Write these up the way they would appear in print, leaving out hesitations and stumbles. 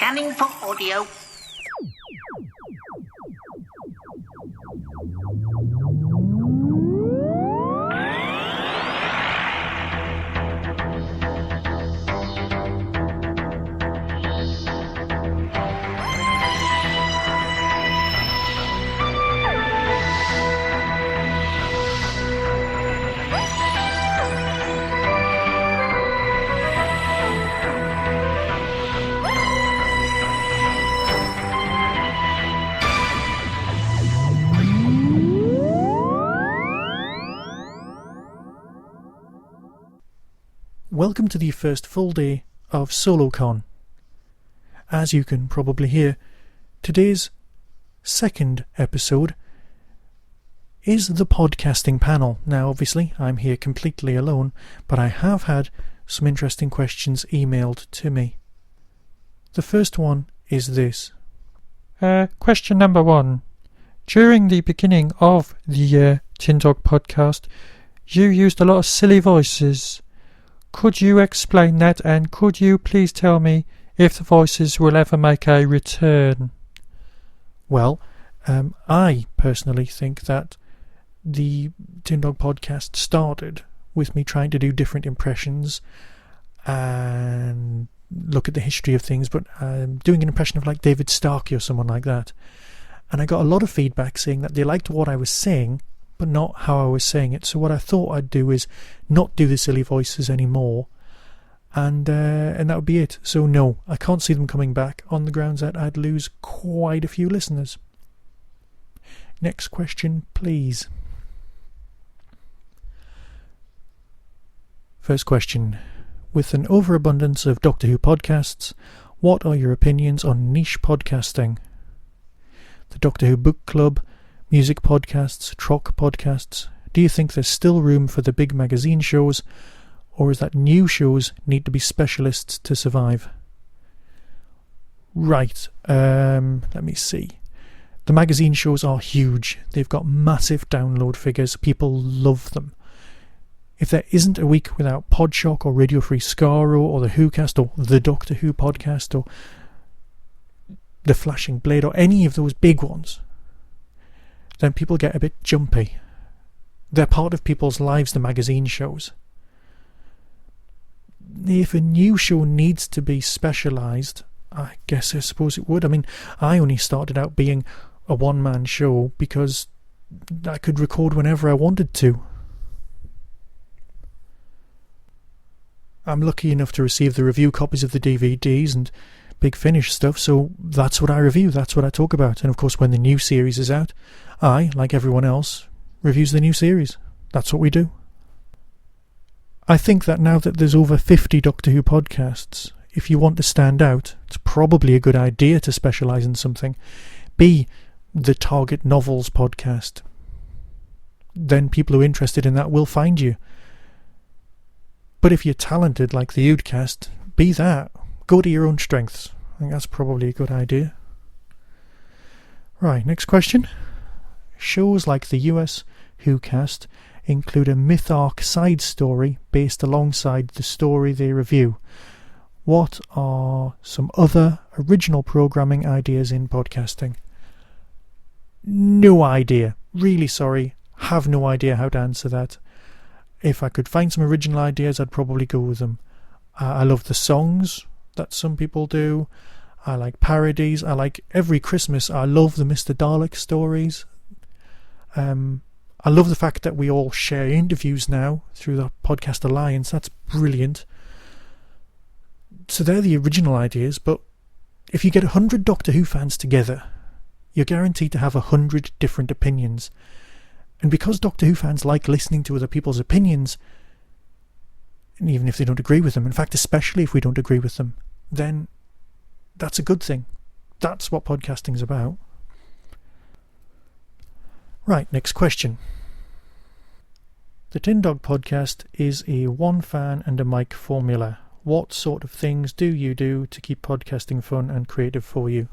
Scanning for audio. Welcome to the first full day of SoloCon. As you can probably hear, today's second episode is the podcasting panel. Now obviously I'm here completely alone, but I have had some interesting questions emailed to me. The first one is this. Question number 1. During the beginning of the Tin Dog podcast, you used a lot of silly voices. Could you explain that, and could you please tell me if the voices will ever make a return? Well, I personally think that the Tin Dog podcast started with me trying to do different impressions and look at the history of things, but doing an impression of like David Starkey or someone like that. And I got a lot of feedback saying that they liked what I was saying, but not how I was saying it. So what I thought I'd do is not do the silly voices anymore, and that would be it. So no, I can't see them coming back, on the grounds that I'd lose quite a few listeners. Next question, please. First question. With an overabundance of Doctor Who podcasts, what are your opinions on niche podcasting? The Doctor Who Book Club, music podcasts, Trock podcasts. Do you think there's still room for the big magazine shows, or is that new shows need to be specialists to survive? Right, let me see. The magazine shows are huge. They've got massive download figures. People love them. If there isn't a week without Podshock or Radio Free Skaro or the WhoCast or the Doctor Who podcast or the Flashing Blade or any of those big ones, then people get a bit jumpy. They're part of people's lives, the magazine shows. If a new show needs to be specialised, I suppose it would. I mean, I only started out being a one-man show because I could record whenever I wanted to. I'm lucky enough to receive the review copies of the DVDs and Big Finish stuff, so that's what I review, that's what I talk about. And of course, when the new series is out, I, like everyone else, reviews the new series. That's what we do. I think that now that there's over 50 Doctor Who podcasts, if you want to stand out, it's probably a good idea to specialise in something. Be the Target Novels podcast. Then people who are interested in that will find you. But if you're talented like the Udcast, be that. Go to your own strengths. I think that's probably a good idea. Right, next question. Shows like the US WhoCast include a myth-arc side story based alongside the story they review. What are some other original programming ideas in podcasting? No idea. Really sorry. Have no idea how to answer that. If I could find some original ideas, I'd probably go with them. I love the songs that some people do. I like parodies. I like every Christmas. I love the Mr. Dalek stories. I love the fact that we all share interviews now through the Podcast Alliance. That's brilliant. So they're the original ideas, but if you get 100 Doctor Who fans together, you're guaranteed to have 100 different opinions. And because Doctor Who fans like listening to other people's opinions, and even if they don't agree with them, in fact, especially if we don't agree with them, then that's a good thing. That's what podcasting's about. Right, next question. The Tin Dog podcast is a one fan and a mic formula. What sort of things do you do to keep podcasting fun and creative for you?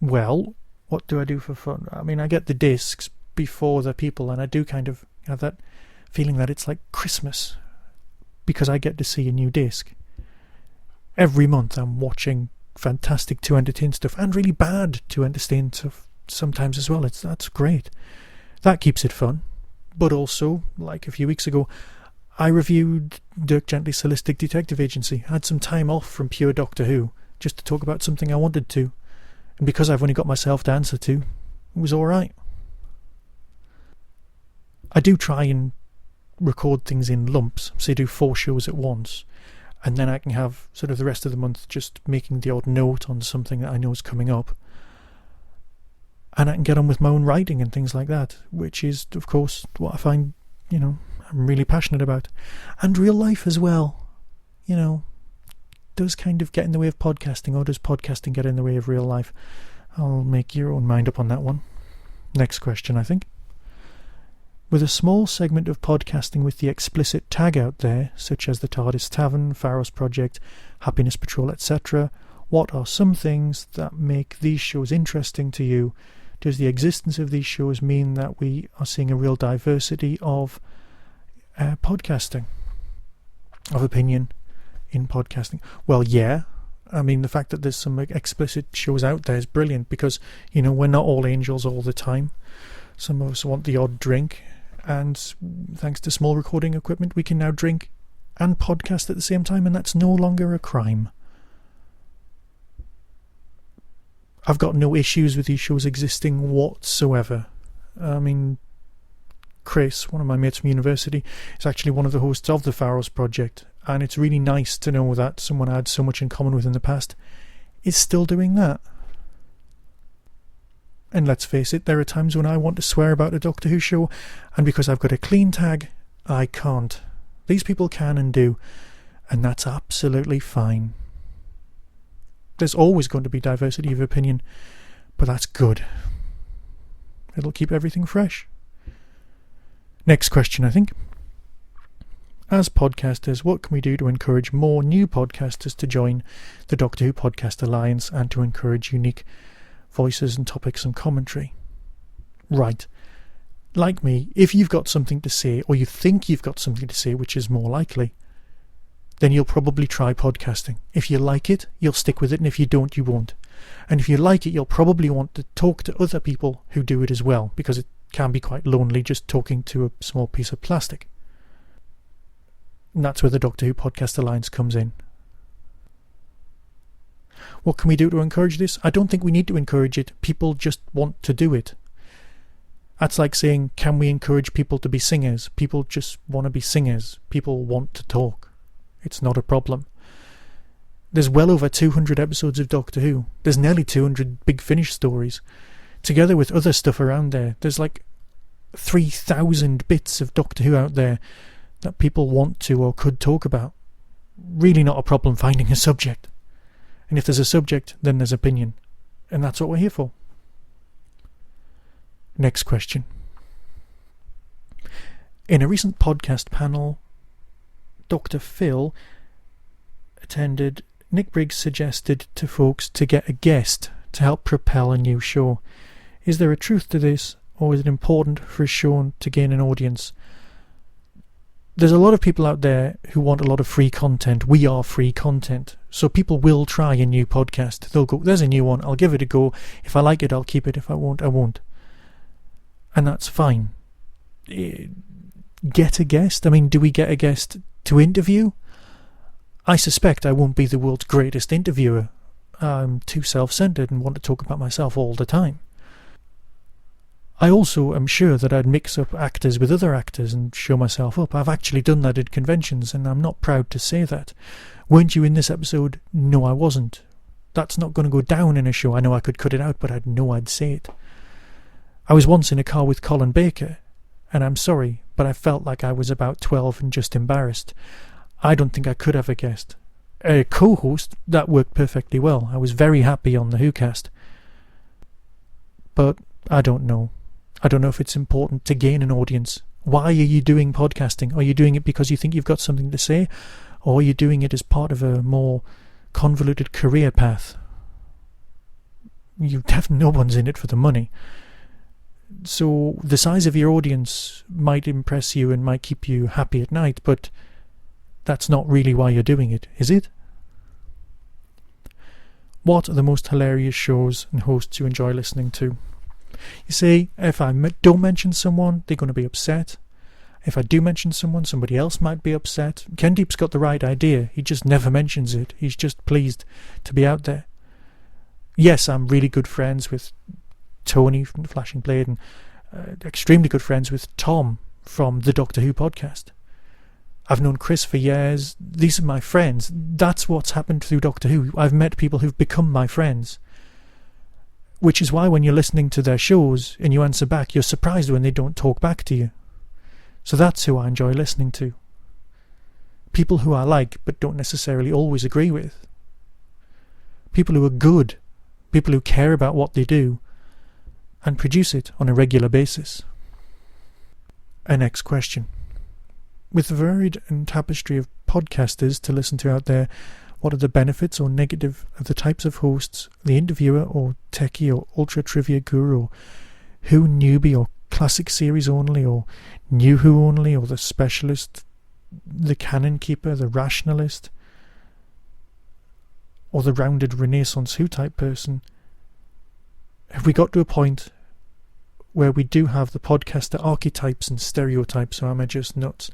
Well, what do I do for fun? I mean, I get the discs before the people, and I do kind of have that feeling that it's like Christmas because I get to see a new disc. Every month I'm watching fantastic to entertain stuff and really bad to entertain stuff sometimes as well. That's great. That keeps it fun. But also, like a few weeks ago, I reviewed Dirk Gently's Holistic Detective Agency. I had some time off from pure Doctor Who just to talk about something I wanted to. And because I've only got myself to answer to, it was alright. I do try and record things in lumps, say do 4 shows at once, and then I can have sort of the rest of the month just making the odd note on something that I know is coming up. And I can get on with my own writing and things like that, which is, of course, what I find, I'm really passionate about. And real life as well, does kind of get in the way of podcasting, or does podcasting get in the way of real life? I'll make your own mind up on that one. Next question, I think. With a small segment of podcasting with the explicit tag out there, such as the TARDIS Tavern, Pharos Project, Happiness Patrol, etc., what are some things that make these shows interesting to you? Does the existence of these shows mean that we are seeing a real diversity of podcasting, of opinion in podcasting? Well, yeah. I mean, the fact that there's some explicit shows out there is brilliant because, we're not all angels all the time. Some of us want the odd drink, and thanks to small recording equipment, we can now drink and podcast at the same time, and that's no longer a crime. I've got no issues with these shows existing whatsoever. I mean, Chris, one of my mates from university, is actually one of the hosts of the Pharos Project, and it's really nice to know that someone I had so much in common with in the past is still doing that. And let's face it, there are times when I want to swear about a Doctor Who show, and because I've got a clean tag, I can't. These people can and do, and that's absolutely fine. There's always going to be diversity of opinion, but that's good. It'll keep everything fresh. Next question, I think. As podcasters, what can we do to encourage more new podcasters to join the Doctor Who Podcast Alliance and to encourage unique voices and topics and commentary? Right. Like me, if you've got something to say, or you think you've got something to say, which is more likely, then you'll probably try podcasting. If you like it, you'll stick with it, and if you don't, you won't. And if you like it, you'll probably want to talk to other people who do it as well, because it can be quite lonely just talking to a small piece of plastic. And that's where the Doctor Who Podcast Alliance comes in. What can we do to encourage this? I don't think we need to encourage it. People just want to do it. That's like saying, can we encourage people to be singers? People just want to be singers. People want to talk. It's not a problem. There's well over 200 episodes of Doctor Who. There's nearly 200 Big Finish stories. Together with other stuff around there, there's like 3,000 bits of Doctor Who out there that people want to or could talk about. Really not a problem finding a subject. And if there's a subject, then there's opinion. And that's what we're here for. Next question. In a recent podcast panel Dr. Phil attended, Nick Briggs suggested to folks to get a guest to help propel a new show. Is there a truth to this, or is it important for a show to gain an audience? There's a lot of people out there who want a lot of free content. We are free content. So people will try a new podcast. They'll go, there's a new one, I'll give it a go. If I like it, I'll keep it. If I won't, I won't. And that's fine. Get a guest? I mean, do we get a guest to interview? I suspect I won't be the world's greatest interviewer. I'm too self-centered and want to talk about myself all the time. I also am sure that I'd mix up actors with other actors and show myself up. I've actually done that at conventions, and I'm not proud to say that. Weren't you in this episode? No, I wasn't. That's not going to go down in a show. I know I could cut it out, but I'd know I'd say it. I was once in a car with Colin Baker, and I'm sorry, but I felt like I was about 12 and just embarrassed. I don't think I could have a guest. A co-host, that worked perfectly well. I was very happy on the WhoCast. But I don't know. I don't know if it's important to gain an audience. Why are you doing podcasting? Are you doing it because you think you've got something to say? Or are you doing it as part of a more convoluted career path? No one's in it for the money. So the size of your audience might impress you and might keep you happy at night, but that's not really why you're doing it, is it? What are the most hilarious shows and hosts you enjoy listening to? You see, if I don't mention someone, they're going to be upset. If I do mention someone, somebody else might be upset. Ken Deep's got the right idea. He just never mentions it. He's just pleased to be out there. Yes, I'm really good friends with Tony from the Flashing Blade and extremely good friends with Tom from the Doctor Who podcast. I've known Chris for years. These are my friends. That's what's happened through Doctor Who. I've met people who've become my friends. Which is why when you're listening to their shows and you answer back, you're surprised when they don't talk back to you. So that's who I enjoy listening to. People who I like but don't necessarily always agree with. People who are good. People who care about what they do and produce it on a regular basis. Our next question. With the varied and tapestry of podcasters to listen to out there, what are the benefits or negative of the types of hosts, the interviewer or techie or ultra trivia guru, or Who newbie or classic series only, or New Who only, or the specialist, the canon keeper, the rationalist, or the rounded Renaissance Who type person? Have we got to a point where we do have the podcaster archetypes and stereotypes, or am I just nuts?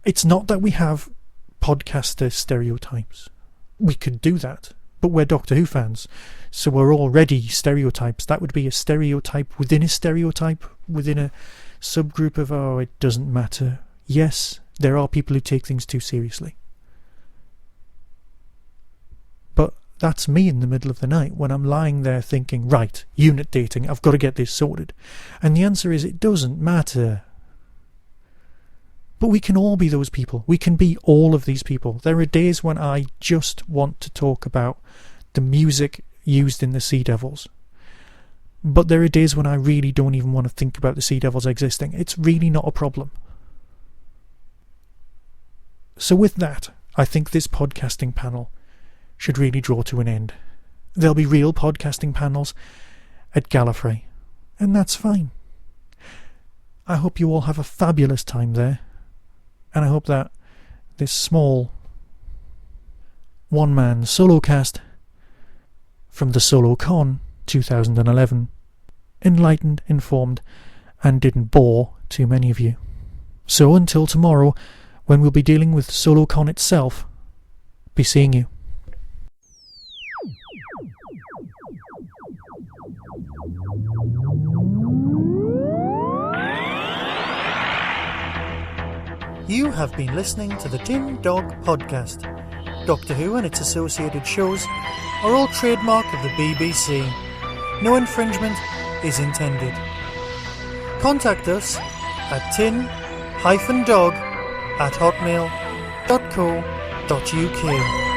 It's not that we have podcaster stereotypes. We could do that, but we're Doctor Who fans, so we're already stereotypes. That would be a stereotype within a stereotype, within a subgroup of, oh, it doesn't matter. Yes, there are people who take things too seriously. But that's me in the middle of the night when I'm lying there thinking, right, unit dating, I've got to get this sorted. And the answer is, it doesn't matter. But we can all be those people. We can be all of these people. There are days when I just want to talk about the music used in the Sea Devils. But there are days when I really don't even want to think about the Sea Devils existing. It's really not a problem. So with that, I think this podcasting panel should really draw to an end. There'll be real podcasting panels at Gallifrey, and that's fine. I hope you all have a fabulous time there, and I hope that this small one-man solo cast from the Solo Con 2011 enlightened, informed, and didn't bore too many of you. So until tomorrow, when we'll be dealing with Solo Con itself, be seeing you. You have been listening to the Tin Dog Podcast. Doctor Who and its associated shows are all trademark of the BBC. No infringement is intended. Contact us at tin-dog@hotmail.co.uk.